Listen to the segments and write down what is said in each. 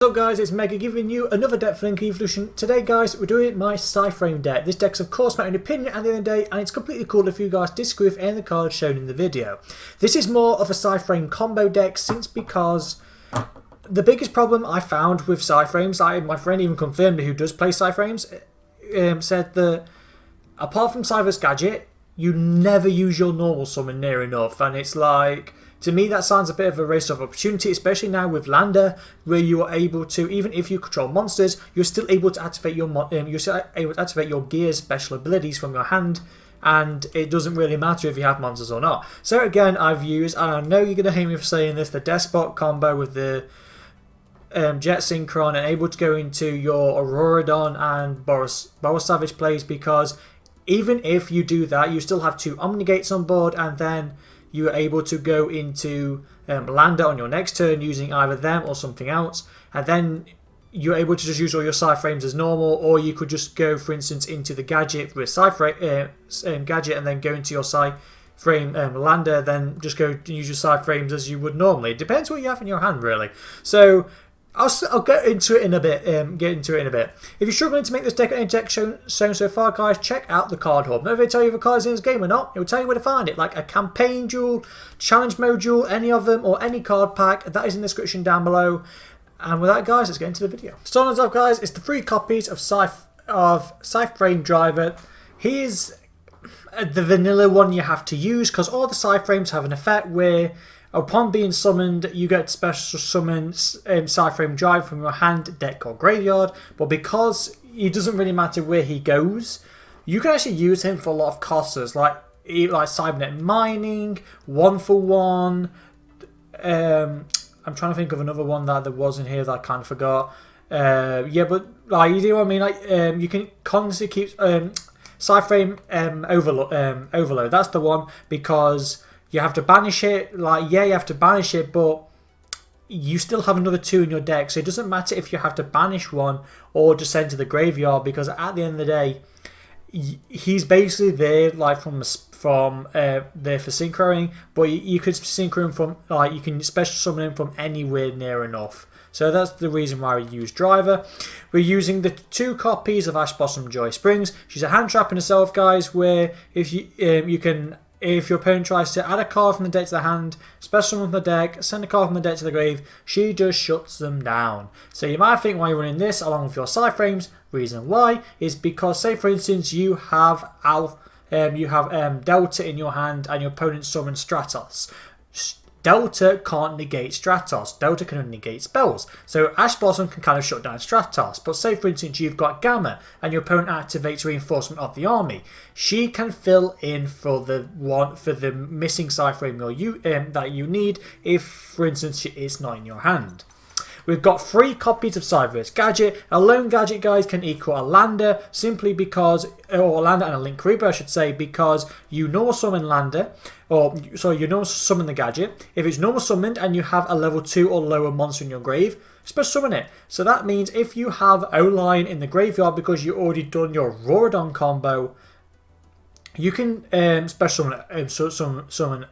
What's up guys, it's Mega giving you another deck for Link Evolution. Today guys, we're doing my psy-frame deck. This deck's of course my own opinion at the end of the day, and it's completely cool if you guys disagree with any of the cards shown in the video. This is more of a psy-frame combo deck because the biggest problem I found with psy-frames, my friend even confirmed who does play psy-frames, said that apart from Psy vs Gadget, you never use your normal summon near enough, and it's like, to me that sounds a bit of a waste of opportunity, especially now with Landa, where you are able to, even if you control monsters, you're still able to activate your gear special abilities from your hand, and it doesn't really matter if you have monsters or not. So again, I've used, and I know you're going to hate me for saying this, the deskdot combo with the Jet Synchron, and able to go into your Auroradon and Boris Savage plays, because even if you do that, you still have two omni gates on board, and then you're able to go into Landa on your next turn using either them or something else, and then you're able to just use all your psy-frames as normal, or you could just go, for instance, into the gadget with gadget and then go into your psy-frame Landa, then just go use your psy-frames as you would normally. It depends what you have in your hand, really. So I'll get into it in a bit. If you're struggling to make this deck any deck shown so far, guys, check out the card hub. Now, if they tell you if a card's in this game or not, it will tell you where to find it, like a campaign duel, challenge mode duel, any of them, or any card pack. That is in the description down below. And with that, guys, let's get into the video. Starting us off, guys, it's the 3 copies of psy-frame driver. Here's the vanilla one you have to use, because all the psy-frames have an effect where, upon being summoned, you get special summon psy-frame drive from your hand, deck, or graveyard. But because it doesn't really matter where he goes, you can actually use him for a lot of costers, like cybernet mining, 1-for-1. I'm trying to think of another one that there was in here that I kind of forgot. Yeah, but like, you know what I mean. Like, you can constantly keep psy-frame overload. That's the one, because you have to banish it. Like, yeah, you have to banish it, but you still have another 2 in your deck. So it doesn't matter if you have to banish one or just send to the graveyard, because at the end of the day, he's basically there, like, there for synchroing. But you could synchro him from, like, you can special summon him from anywhere near enough. So that's the reason why we use Driver. We're using the 2 copies of Ash Blossom Joy Springs. She's a hand trap in herself, guys, where if if your opponent tries to add a card from the deck to the hand, special summon from the deck, send a card from the deck to the grave, she just shuts them down. So you might think why you're running this along with your psy-frames. Reason why is because, say for instance, you have Delta in your hand and your opponent summons Stratos. Delta can't negate Stratos. Delta can only negate spells. So Ash Blossom can kind of shut down Stratos. But say for instance you've got Gamma and your opponent activates Reinforcement of the Army. She can fill in for the missing psy-frame that you need if, for instance, it's not in your hand. We've got 3 copies of Psy vs Gadget. A lone gadget, guys, can equal a Landa, simply because, or Landa and a Link Reaper, I should say, because you normal summon Landa, you normal summon the gadget. If it's normal summoned and you have a level 2 or lower monster in your grave, special summon it. So that means if you have O-Line in the graveyard because you already done your Auroradon combo, you can special summon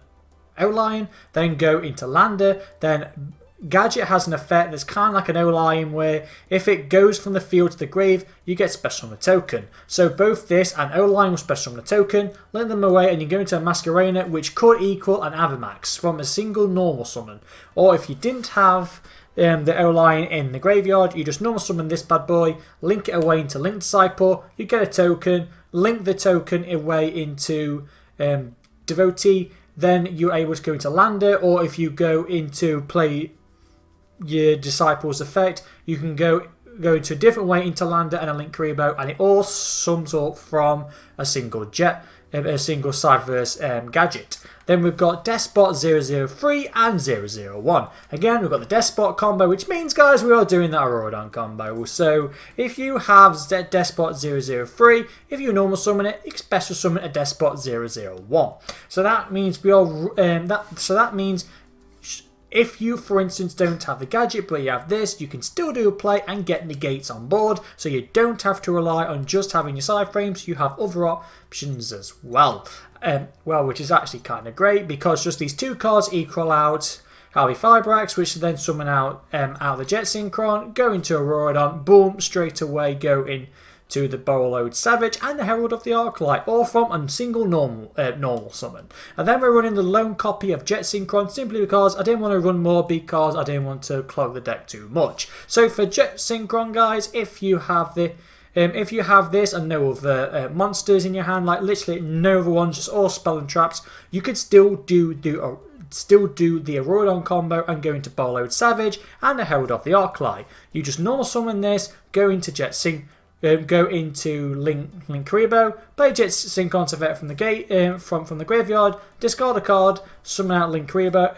O-Line, then go into Landa, then Gadget has an effect that's kind of like an O-Line, where if it goes from the field to the grave, you get special on the token. So both this and O-Line will special on the token, let them away, and you go into a Masquerena, which could equal an Avamax from a single normal summon. Or if you didn't have the O-Line in the graveyard, you just normal summon this bad boy, link it away into Link Disciple, you get a token, link the token away into Devotee, then you're able to go into Landa, or if you go into play your Disciple's effect, you can go into a different way into Landa and a Link Rebo, and it all sums up from a single Psy vs Gadget. Then we've got Deskdot 003 and 001. Again, we've got the Deskdot combo, which means, guys, we are doing that Auroradon combo. So if you have Deskdot 003, if you normal summon it, you can special summon a Deskdot 001. So that means that means if you, for instance, don't have the gadget but you have this, you can still do a play and get negates on board, so you don't have to rely on just having your psy-frames. You have other options as well. Which is actually kind of great, because just these 2 cards equal out MR5, which then summon out the Jet Synchron, go into Auroradon, boom, straight away go into the Borreload Savage and the Herald of the Arclight, all from a single normal summon. And then we're running the lone copy of Jet Synchron simply because I didn't want to run more because I didn't want to clog the deck too much. So for Jet Synchron, guys, if you have this and no other monsters in your hand, like literally no other ones, just all spell and traps, you could still do the Auroradon combo and go into Borreload Savage and the Herald of the Arclight. You just normal summon this, go into Jet Sync. Go into Link Rebo, play Jet Synchron's effect from the gate from the graveyard, discard a card, summon out Link Rebo,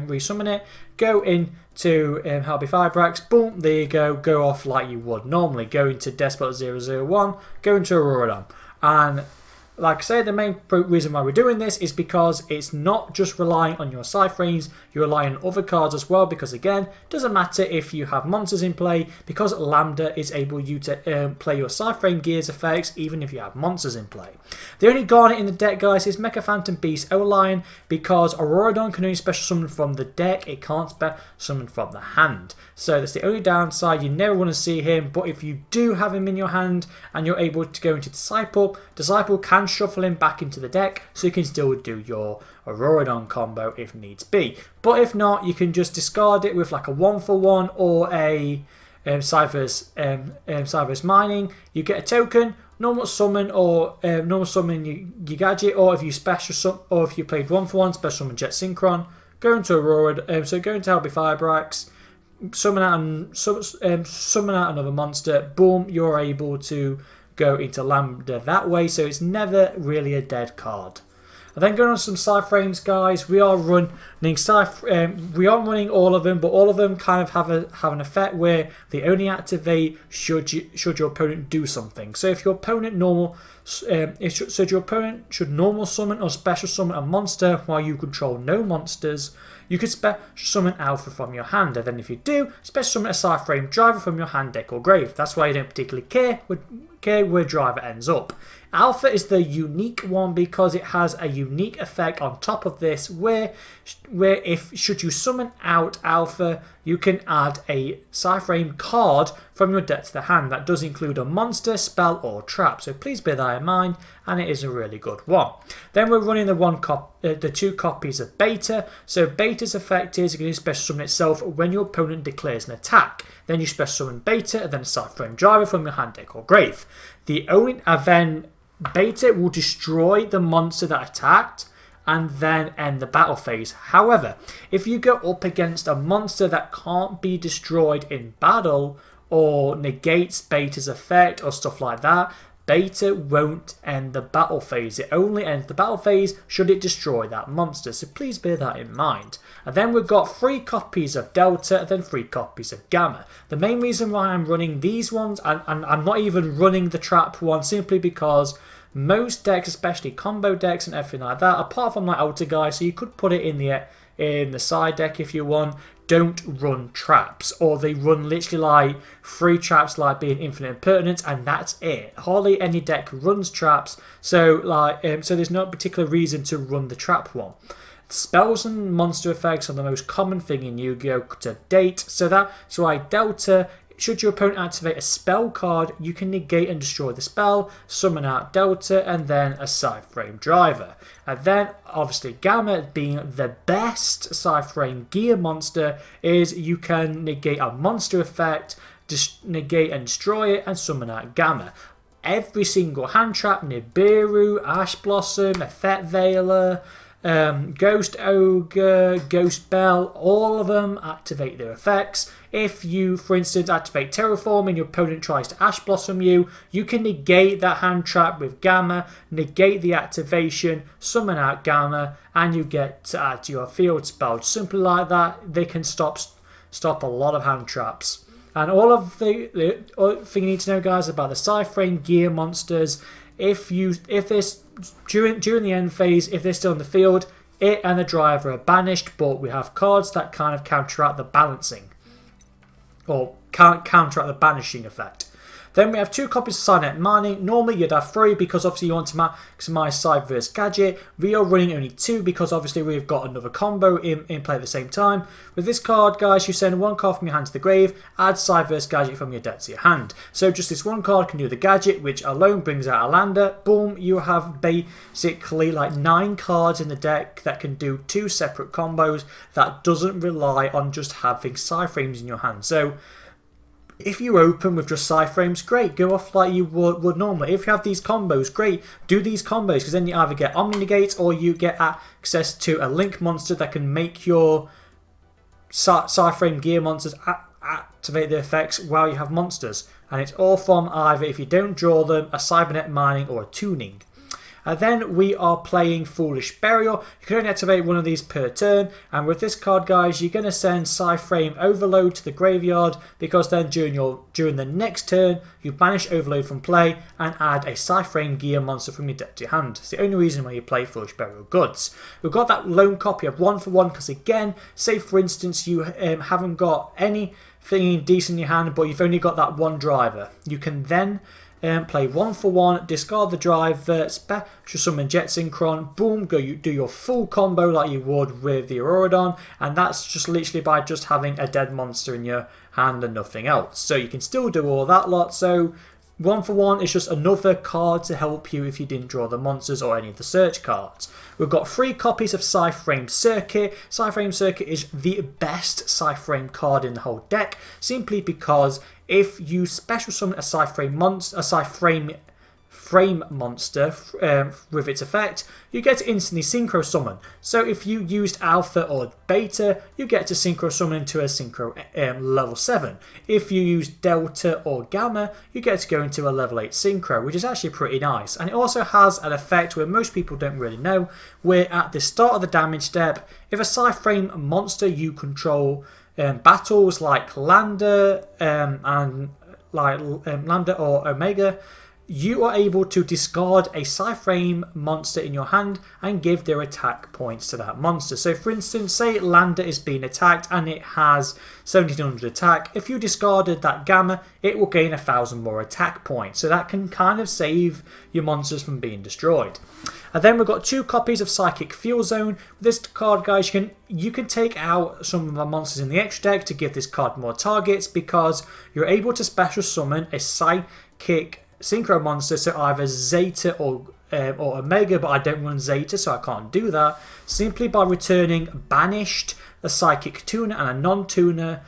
resummon it, go into MR5, boom, there you go off like you would normally, go into deskdot 001, go into Auroradon. And like I say, the main reason why we're doing this is because it's not just relying on your psy-frames, you're relying on other cards as well, because again, doesn't matter if you have monsters in play, because Lambda is able you to play your psy-frame gears effects even if you have monsters in play. The only Garnet in the deck, guys, is Mecha Phantom Beast O-Lion, because Auroradon can only special summon from the deck, it can't special summon from the hand. So that's the only downside, you never want to see him, but if you do have him in your hand and you're able to go into Disciple can shuffle him back into the deck, so you can still do your Auroradon combo if needs be. But if not, you can just discard it with like a 1-for-1 or a Cypher's Mining. You get a token, normal summon or normal summon your gadget, or if you if you played 1-for-1 special summon Jet Synchron, go into Auroradon, so go into MR5, summon out another monster, boom, you're able to go into Lambda that way, so it's never really a dead card. And then going on some psy-frames, guys, we are running all of them, but all of them kind of have an effect where they only activate should your opponent do something. So if your opponent your opponent should normal summon or special summon a monster while you control no monsters, you could special summon Alpha from your hand, and then if you do, special summon a psy-frame driver from your hand, deck or grave. That's why you don't particularly care where driver ends up. Alpha is the unique one because it has a unique effect on top of this where should you summon out Alpha, you can add a psy-frame card from your deck to the hand. That does include a monster, spell or trap, so please bear that in mind, and it is a really good one. Then we're running the 2 copies of Beta. So Beta's effect is you can special summon itself when your opponent declares an attack. Then you special summon Beta and then a psy-frame driver from your hand, deck or grave. Then Beta will destroy the monster that attacked and then end the battle phase. However, if you go up against a monster that can't be destroyed in battle or negates Beta's effect or stuff like that, Beta won't end the battle phase. It only ends the battle phase should it destroy that monster, so please bear that in mind. And then we've got 3 copies of Delta and then 3 copies of Gamma. The main reason why I'm running these ones, and I'm not even running the trap one, simply because most decks, especially combo decks and everything like that, apart from like Alter Guy, so you could put it in the side deck if you want, don't run traps, or they run literally like 3 traps, like being Infinite Impertinence, and that's it. Hardly any deck runs traps, so so there's no particular reason to run the trap one. Spells and monster effects are the most common thing in Yu-Gi-Oh! To date, so that's why Delta, should your opponent activate a spell card, you can negate and destroy the spell, summon out Delta, and then a psy-frame driver. And then, obviously, Gamma being the best psy-frame gear monster is you can negate a monster effect, negate and destroy it, and summon out Gamma. Every single hand trap, Nibiru, Ash Blossom, Effect Veiler, Ghost Ogre, Ghost Bell, all of them activate their effects. If you, for instance, activate Terraform and your opponent tries to Ash Blossom you, you can negate that hand trap with Gamma, negate the activation, summon out Gamma, and you get to add to your field spell. Simply like that, they can stop a lot of hand traps. And all of the thing you need to know, guys, about the psy-frame gear monsters, if this during the end phase, if they're still in the field, it and the driver are banished, but we have cards that kind of counteract the balancing, or can't counteract the banishing effect. Then we have 2 copies of Psy-net Mining. Normally you'd have 3 because obviously you want to maximize Psy versus Gadget. We are running only 2 because obviously we've got another combo in play at the same time. With this card, guys, you send 1 card from your hand to the grave, add Psy versus Gadget from your deck to your hand. So just this 1 card can do the Gadget, which alone brings out a lamda. Boom, you have basically like 9 cards in the deck that can do 2 separate combos that doesn't rely on just having psy-frames in your hand. So if you open with just psy-frames, great, go off like you would normally. If you have these combos, great, do these combos, because then you either get omni negates or you get access to a link monster that can make your psy-frame gear monsters activate the effects while you have monsters. And it's all from either, if you don't draw them, a Psy-net Mining or a tuning. Then we are playing Foolish Burial. You can only activate 1 of these per turn, and with this card, guys, you're going to send Psy-frame Overload to the graveyard, because then during the next turn you banish Overload from play and add a Psy-frame gear monster from your deck to your hand. It's the only reason why you play Foolish Burial Goods. We've got that lone copy of 1 for 1 because, again, say for instance you haven't got anything decent in your hand but you've only got that 1 driver. You can then play 1 for 1, discard the driver, special summon Jet Synchron, boom, go, you do your full combo like you would with the Auroradon, and that's just literally by just having a dead monster in your hand and nothing else. So you can still do all that lot. So 1 for 1 is just another card to help you if you didn't draw the monsters or any of the search cards. We've got 3 copies of Psy-frame Circuit. Psy-frame Circuit is the best Psy-frame card in the whole deck, simply because if you special summon a Psy-frame monster, frame monster with its effect, you get to instantly synchro summon. So if you used alpha or beta, you get to synchro summon into a synchro level 7. If you use delta or gamma, you get to go into a level 8 synchro, which is actually pretty nice. And it also has an effect where most people don't really know, where at the start of the damage step, if a Psy-frame monster you control battles like Lambda Lambda or Omega, you are able to discard a Psy-frame monster in your hand and give their attack points to that monster. So for instance, say Lambda is being attacked and it has 1700 attack. If you discarded that Gamma, it will gain 1000 more attack points. So that can kind of save your monsters from being destroyed. And then we've got 2 copies of Psychic Field Zone. With this card, guys, you can take out some of the monsters in the extra deck to give this card more targets, because you're able to special summon a Psychic Synchro monster, so either Zeta or Omega, but I don't run Zeta, so I can't do that, simply by returning Banished, a Psychic Tuner and a non-tuner,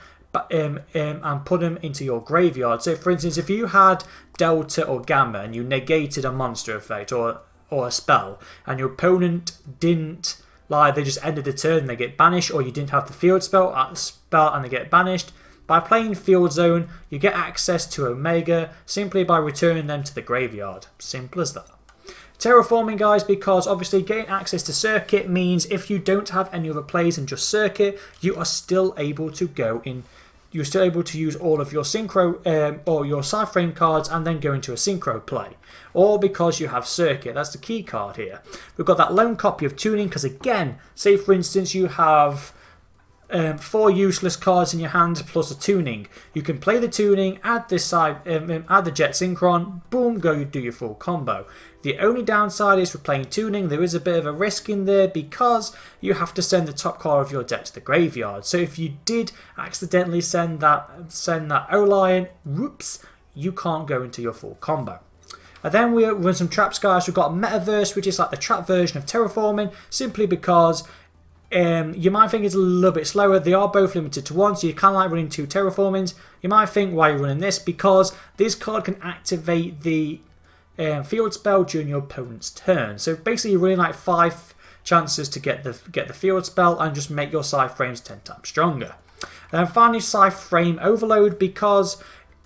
and put them into your graveyard. So for instance, if you had Delta or Gamma and you negated a monster effect or a spell, and your opponent didn't, like, they just ended the turn and they get banished, or you didn't have the field spell and they get banished, by playing Field Zone, you get access to Omega simply by returning them to the graveyard. Simple as that. Terraforming, guys, because obviously getting access to Circuit means if you don't have any other plays than just Circuit, you are still able to go in. You're still able to use all of your Synchro or your Psy-frame cards and then go into a Synchro play. Or because you have Circuit. That's the key card here. We've got that lone copy of Tuning because, again, say for instance you have 4 useless cards in your hand plus a tuning. You can play the tuning, add this add the Jet Synchron, boom, go, you do your full combo. The only downside is for playing tuning, there is a bit of a risk in there because you have to send the top card of your deck to the graveyard. So if you did accidentally send that O-Lion, whoops, you can't go into your full combo. And then we run some traps, guys. We've got Metaverse, which is like the trap version of Terraforming, simply because you might think it's a little bit slower. They are both limited to 1, so you kind of like running 2 Terraformings. You might think, why are you running this? Because this card can activate the field spell during your opponent's turn. So basically you're running like 5 chances to get the field spell and just make your Psy-frames 10 times stronger. And then finally, Psy-frame Overload, because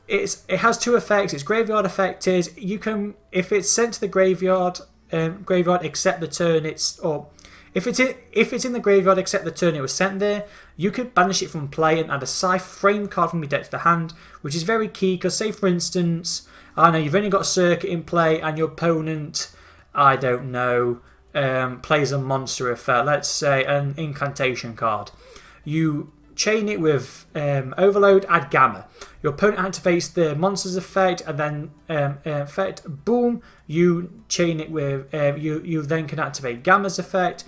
it has 2 effects. Its graveyard effect is you can, if it's sent to the graveyard, except the turn if it's in the graveyard except the turn it was sent there, you could banish it from play and add a Psy-frame card from your deck to the hand, which is very key because, say for instance, I know you've only got Circuit in play and your opponent, I don't know, plays a monster effect, let's say an incantation card. You chain it with Overload, add Gamma. Your opponent activates the monster's effect, and then boom, you chain it with you then can activate Gamma's effect,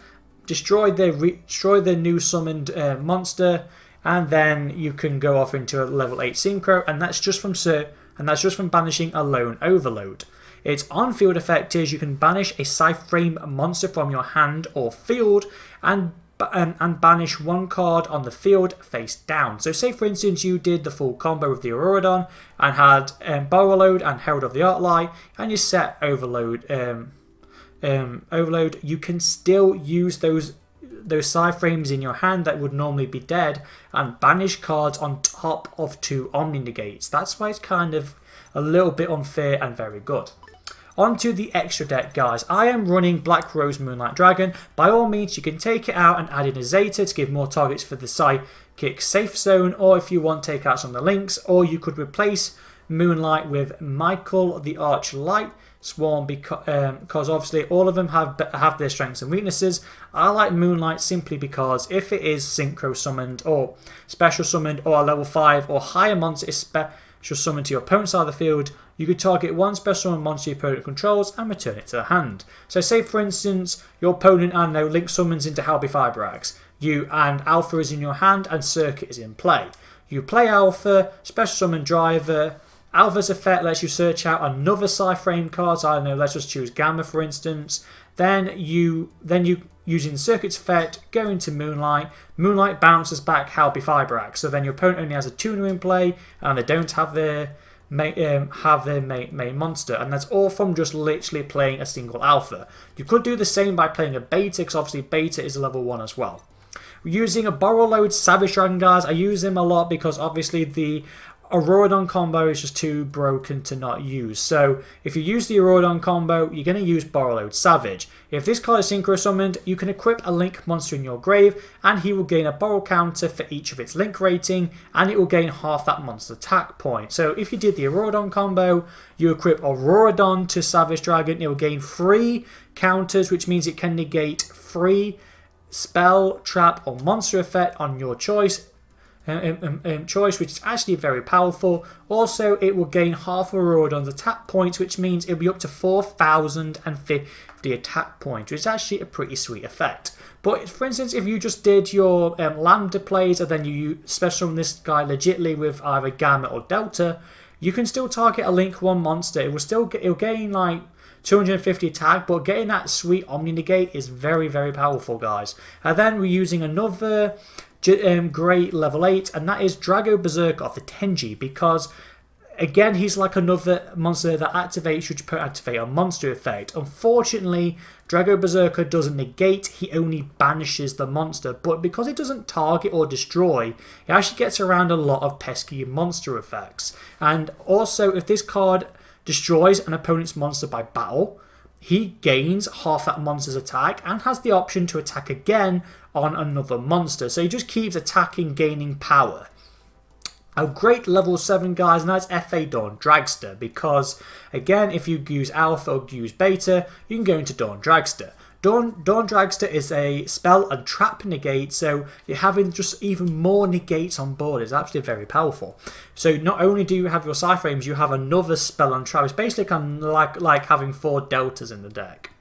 destroy the new summoned monster, and then you can go off into a level 8 synchro, and that's just from banishing a lone Overload. Its on-field effect is you can banish a psy-frame monster from your hand or field, and banish one card on the field face down. So say for instance you did the full combo with the Auroradon and had Borrowload and Herald of the Arclight, and you set Overload, you can still use those psy-frames in your hand that would normally be dead and banish cards on top of 2 omni negates. That's why it's kind of a little bit unfair and very good. Onto the extra deck, guys. I am running Black Rose Moonlight Dragon. By all means, you can take it out and add in a Zeta to give more targets for the Psychic Safe Zone, or if you want, take out some of the links, or you could replace Moonlight with Michael the Archlight Swarm, because obviously all of them have their strengths and weaknesses. I like Moonlight simply because if it is synchro summoned or special summoned or a level 5 or higher monster is special summoned to your opponent's side of the field, you could target one special summon monster your opponent controls and return it to the hand. So say for instance your opponent, I don't know, link summons into Halby Fibrax, and Alpha is in your hand and Circuit is in play. You play Alpha, special summon Driver. Alpha's effect lets you search out another psy-frame card, so I don't know, let's just choose Gamma for instance. Then you using the Circuit's effect, go into Moonlight. Moonlight bounces back Halby Fibrax, so then your opponent only has a tuner in play and they don't have their main monster, and that's all from just literally playing a single Alpha. You could do the same by playing a Beta, because obviously Beta is a level 1 as well. Using a Borrowload Savage Dragon, guys, I use him a lot because obviously the Auroradon combo is just too broken to not use. So if you use the Auroradon combo, you're going to use Borrowload Savage. If this card is synchro summoned, you can equip a link monster in your grave and he will gain a borrow counter for each of its link rating, and it will gain half that monster's attack point. So if you did the Auroradon combo, you equip Auroradon to Savage Dragon, it will gain 3 counters, which means it can negate 3 spell, trap or monster effect on your choice, which is actually very powerful. Also, it will gain half of Auroradon's attack points, which means it'll be up to 4,050 attack points, which is actually a pretty sweet effect. But for instance, if you just did your Lambda plays and then you special summon this guy legitly with either Gamma or Delta, you can still target a Link 1 monster. It'll gain like 250 attack, but getting that sweet Omni Negate is very, very powerful, guys. And then we're using another great level 8, and that is Drago Berserker of the Tenji, because again he's like another monster that activates should you activate a monster effect. Unfortunately, Drago Berserker doesn't negate, he only banishes the monster, but because it doesn't target or destroy, it actually gets around a lot of pesky monster effects. And also, if this card destroys an opponent's monster by battle, he gains half that monster's attack and has the option to attack again on another monster. So he just keeps attacking, gaining power. A great level 7, guys, and that's FA Dawn Dragster, because again, if you use Alpha or use Beta, you can go into Dawn Dragster. Dawn Dragster is a spell and trap negate, so you're having just even more negates on board. It's actually very powerful. So not only do you have your psy-frames, you have another spell and trap. It's basically kind of like having 4 deltas in the deck.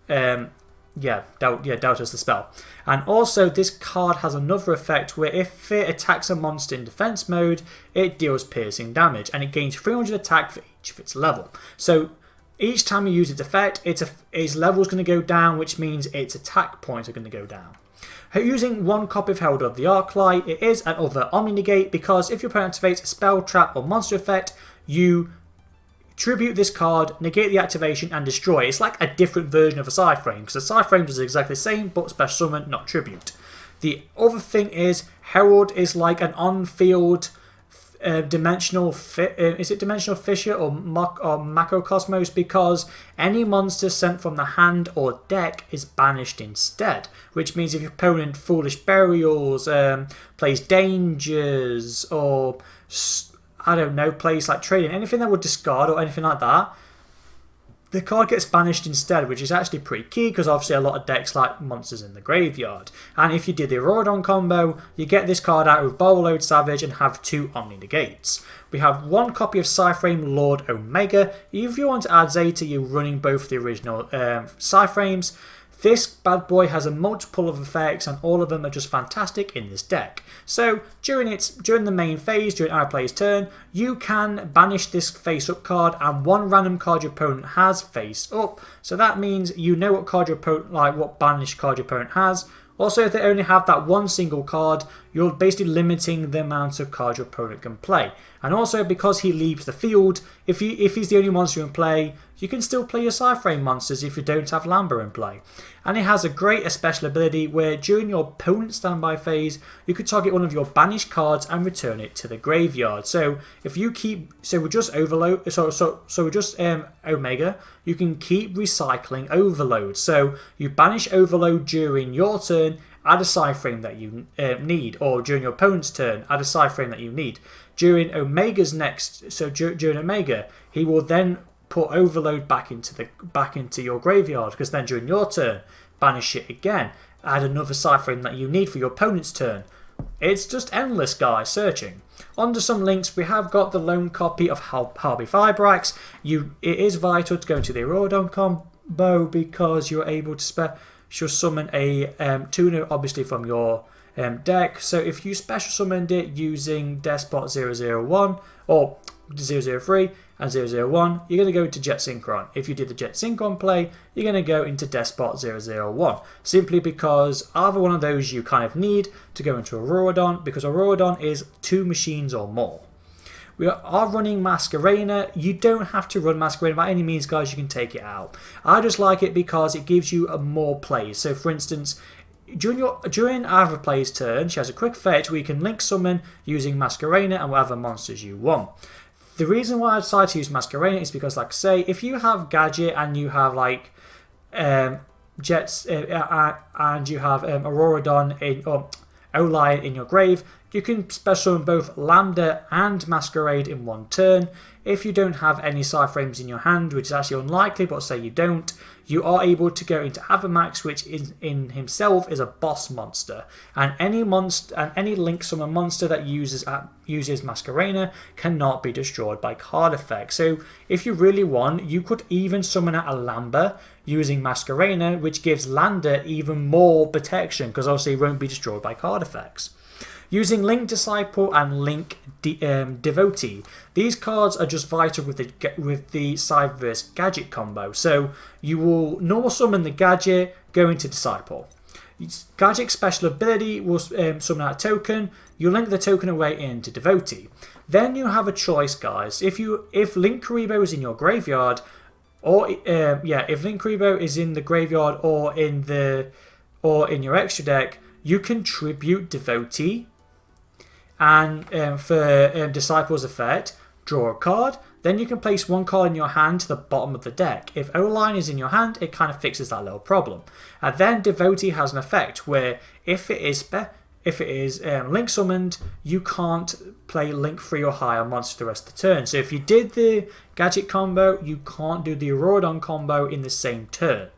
Delta's the spell. And also this card has another effect where if it attacks a monster in defense mode, it deals piercing damage and it gains 300 attack for each of its level. So each time you use its effect, its level is going to go down, which means its attack points are going to go down. Using 1 copy of Herald of the Arclight, it is another Omni Negate, because if your opponent activates a spell, trap or monster effect, you tribute this card, negate the activation and destroy. It's like a different version of a psy-frame, because the psy-frame is exactly the same, but special summon, not tribute. The other thing is, Herald is like an on-field dimensional fissure or macrocosmos, because any monster sent from the hand or deck is banished instead, which means if your opponent Foolish Burials, plays Dangers, or I don't know, plays like Trading, anything that would discard or anything like that, the card gets banished instead, which is actually pretty key because obviously a lot of decks like monsters in the graveyard. And if you did the Auroradon combo, you get this card out with Bowload Savage and have 2 Omni negates. We have 1 copy of psy-frame Lord Omega. If you want to add Zeta, you're running both the original psy-frames. This bad boy has a multiple of effects and all of them are just fantastic in this deck. So during the main phase, during our player's turn, you can banish this face up card and 1 random card your opponent has face up. So that means you know what card your opponent, like what banished card your opponent has. Also, if they only have that 1 single card, you're basically limiting the amount of cards your opponent can play. And also, because he leaves the field, if he's the only monster in play, you can still play your psy-frame monsters if you don't have Lamba in play. And it has a great special ability where during your opponent's standby phase, you could target one of your banished cards and return it to the graveyard. So if you keep, so we're just Overload, so we're just Omega, you can keep recycling Overload. So you banish Overload during your turn, add a psy-frame that you need, or during your opponent's turn, add a psy-frame that you need. During Omega's next, so during Omega, he will then put Overload back into your graveyard, because then during your turn, banish it again, add another psy-frame that you need for your opponent's turn. It's just endless, guys, searching. Onto some links, we have got the lone copy of Harby Fibrax. It is vital to go into the Auroradon combo because you're able to special summon a tuner, obviously from your deck. So if you special summoned it using deskdot 001 or 003 and 001, you're going to go into Jet Synchron. If you did the Jet Synchron play, you're going to go into deskdot 001, simply because either one of those you kind of need to go into Auroradon, because Auroradon is 2 machines or more. We are running Masquerena. You don't have to run Masquerena by any means, guys. You can take it out. I just like it because it gives you a more plays. So for instance, during either player's turn, she has a quick effect where you can link summon using Masquerena and whatever monsters you want. The reason why I decided to use Masquerena is because, like I say, if you have Gadget and you have like Jets and you have Auroradon or Olion in your grave, you can special summon both Lambda and Masquerade in 1 turn. If you don't have any psy-frames in your hand, which is actually unlikely, but say you don't, you are able to go into Avamax, which in himself is a boss monster. And any link summon monster that uses Masquerena cannot be destroyed by card effects. So if you really want, you could even summon out a Lamba using Masquerena, which gives Lambda even more protection, because obviously it won't be destroyed by card effects. Using Link Disciple and Link Devotee, these cards are just vital with the Psy Gadget combo. So you will normal summon the Gadget, go into Disciple. Gadget's special ability will summon out a token. You link the token away into Devotee. Then you have a choice, guys. If Link Kuriboh is in your graveyard, or if Link Kuriboh is in the graveyard or in your extra deck, you can tribute Devotee. And for Disciple's effect, draw a card. Then you can place 1 card in your hand to the bottom of the deck. If Olion is in your hand, it kind of fixes that little problem. And then Devotee has an effect where if it is Link summoned, you can't play Link 3 or higher monster the rest of the turn. So if you did the Gadget combo, you can't do the Auroradon combo in the same turn.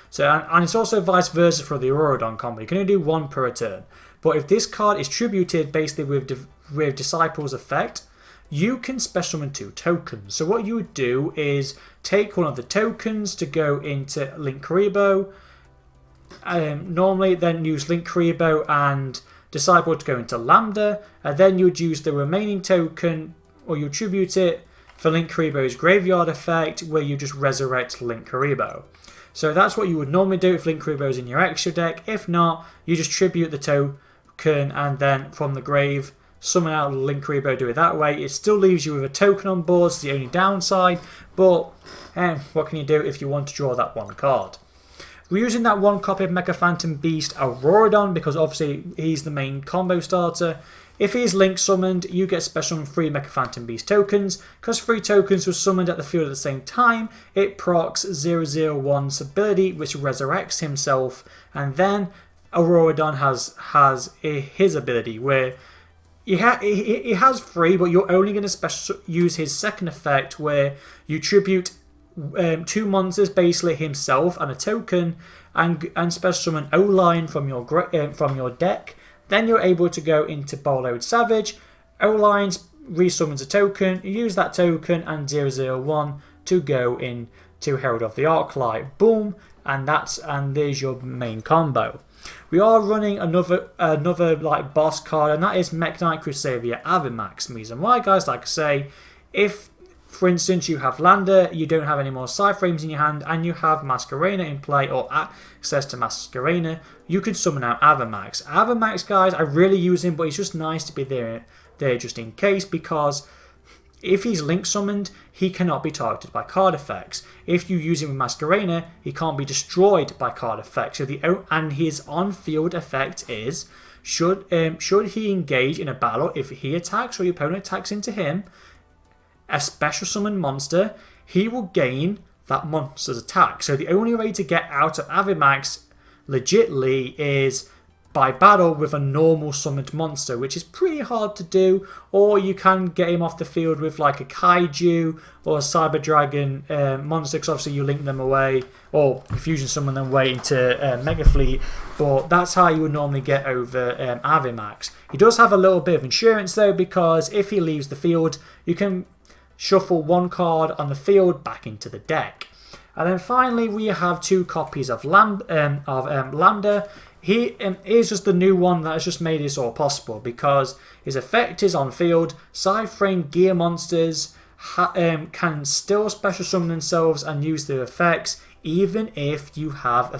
So and it's also vice versa for the Auroradon combo. You can only do 1 per turn. But if this card is tributed basically with Disciple's effect, you can special summon 2 tokens. So what you would do is take one of the tokens to go into Link Kuriboh. Normally then use Link Kuriboh and Disciple to go into Lambda. And then you would use the remaining token, or you tribute it for Link Kuriboh's graveyard effect, where you just resurrect Link Kuriboh. So that's what you would normally do if Link Kuriboh is in your extra deck. If not, you just tribute the token and then from the grave summon out Link Kuriboh, do it that way. It still leaves you with a token on board, it's the only downside, but what can you do if you want to draw that 1 card? We're using that 1 copy of Mecha Phantom Beast Auroradon because obviously he's the main combo starter. If he is Link summoned, you get special 3 Mecha Phantom Beast tokens. Because 3 tokens were summoned at the field at the same time, it procs 001's ability, which resurrects himself, and then Auroradon has his ability where he has 3, but you're only going to use his second effect where you tribute 2 monsters, basically himself and a token, and special summon O-Line from your deck. Then you're able to go into Borrowed Savage. O-Line resummons a token, you use that token and 001 to go into Herald of the Arclight. Boom, and there's your main combo. We are running another like boss card, and that is Mech Knight Crusader Avimax. Reason why, guys, like I say, if for instance you have Landa, you don't have any more psy-frames in your hand, and you have Masquerena in play or access to Masquerena, you could summon out Avimax. Avimax, guys, I really use him, but it's just nice to be there just in case, because if he's link summoned, he cannot be targeted by card effects. If you use him with Masquerena, he can't be destroyed by card effects. So and his on-field effect is, should he engage in a battle, if he attacks or your opponent attacks into him, a special summon monster, he will gain that monster's attack. So the only way to get out of Avimax legitly is by battle with a normal summoned monster, which is pretty hard to do, or you can get him off the field with like a Kaiju or a Cyber Dragon monster, because obviously you link them away, or fusion summon them away into Mega Fleet, but that's how you would normally get over Avimax. He does have a little bit of insurance though, because if he leaves the field, you can shuffle one card on the field back into the deck. And then finally we have 2 copies of Lambda. He is just the new one that has just made this all possible, because his effect is on field. Psy-frame gear monsters can still special summon themselves and use their effects, even if you have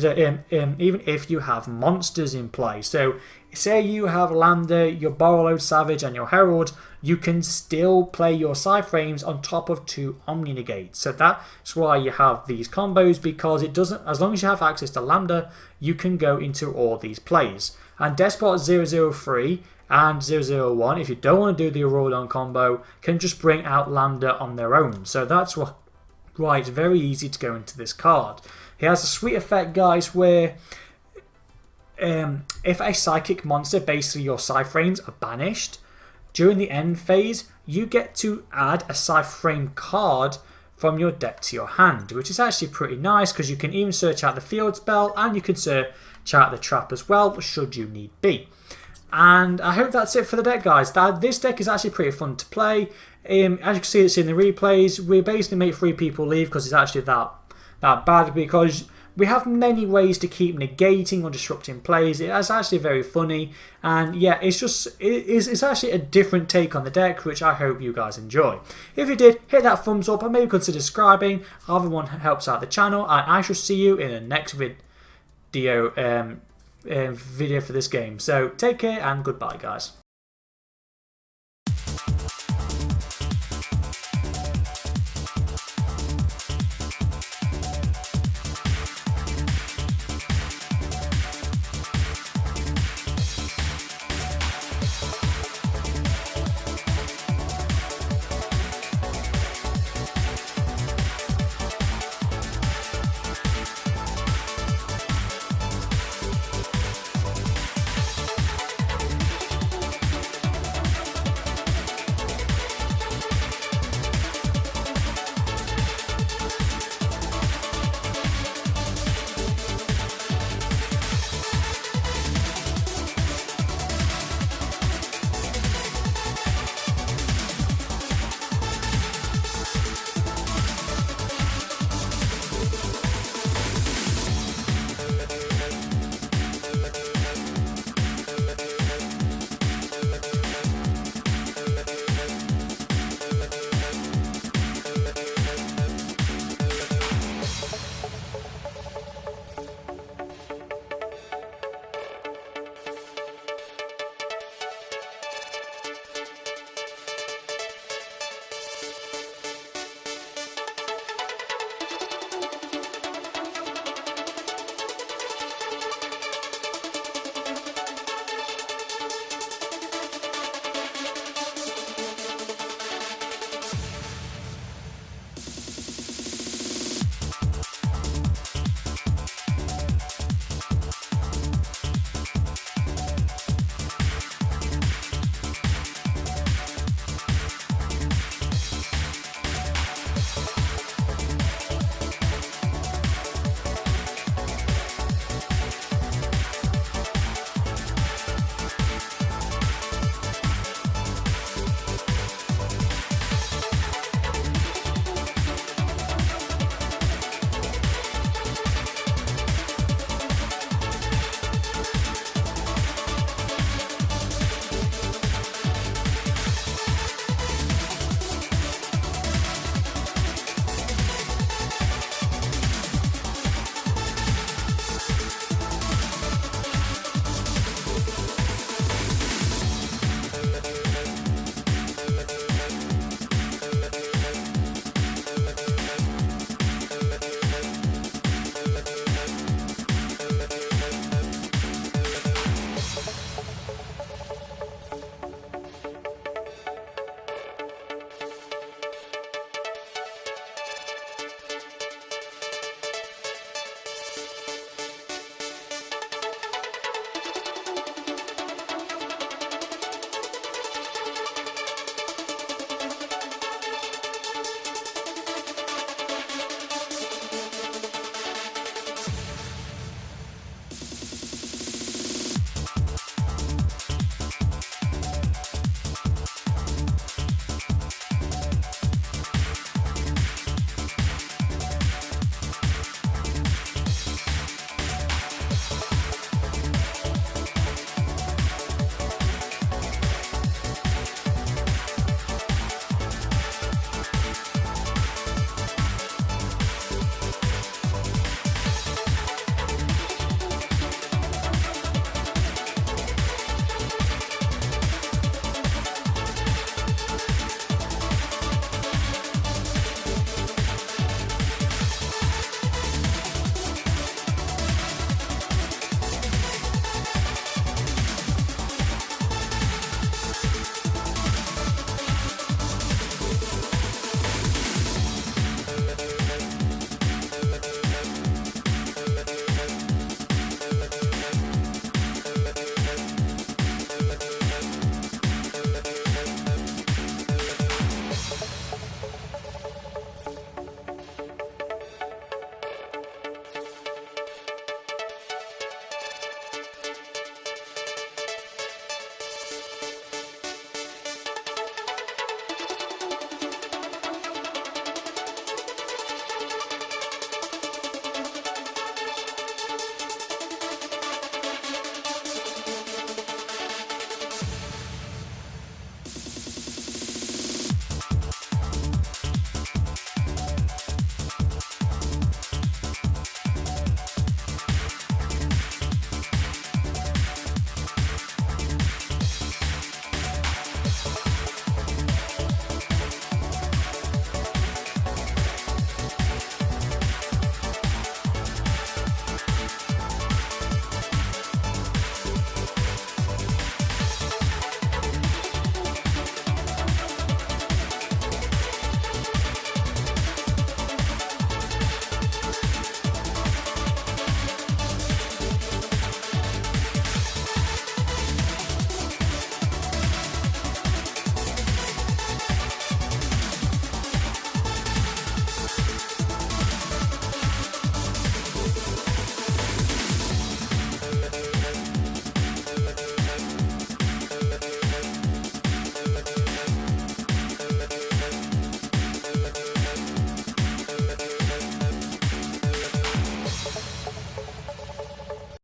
even if you have monsters in play. So say you have Lambda, your Borrowed Savage and your Herald, you can still play your psy-frames on top of 2 omni negates. So that's why you have these combos, because it doesn't, as long as you have access to Lambda, you can go into all these plays. And Despot 003 and 001, if you don't want to do the Auroradon combo, can just bring out Lambda on their own. So that's why it's very easy to go into this card. He has a sweet effect, guys, where if a psychic monster, basically your psy-frames, are banished, during the end phase, you get to add a psy-frame card from your deck to your hand, which is actually pretty nice, because you can even search out the field spell, and you can search out the trap as well, should you need be. And I hope that's it for the deck, guys. This deck is actually pretty fun to play. As you can see, it's in the replays. We basically make 3 people leave because it's actually that bad, because we have many ways to keep negating or disrupting plays. It's actually very funny, and yeah, it's actually a different take on the deck, which I hope you guys enjoy. If you did, hit that thumbs up and maybe consider subscribing. Everyone helps out the channel, and I shall see you in the next video for this game. So take care and goodbye, guys.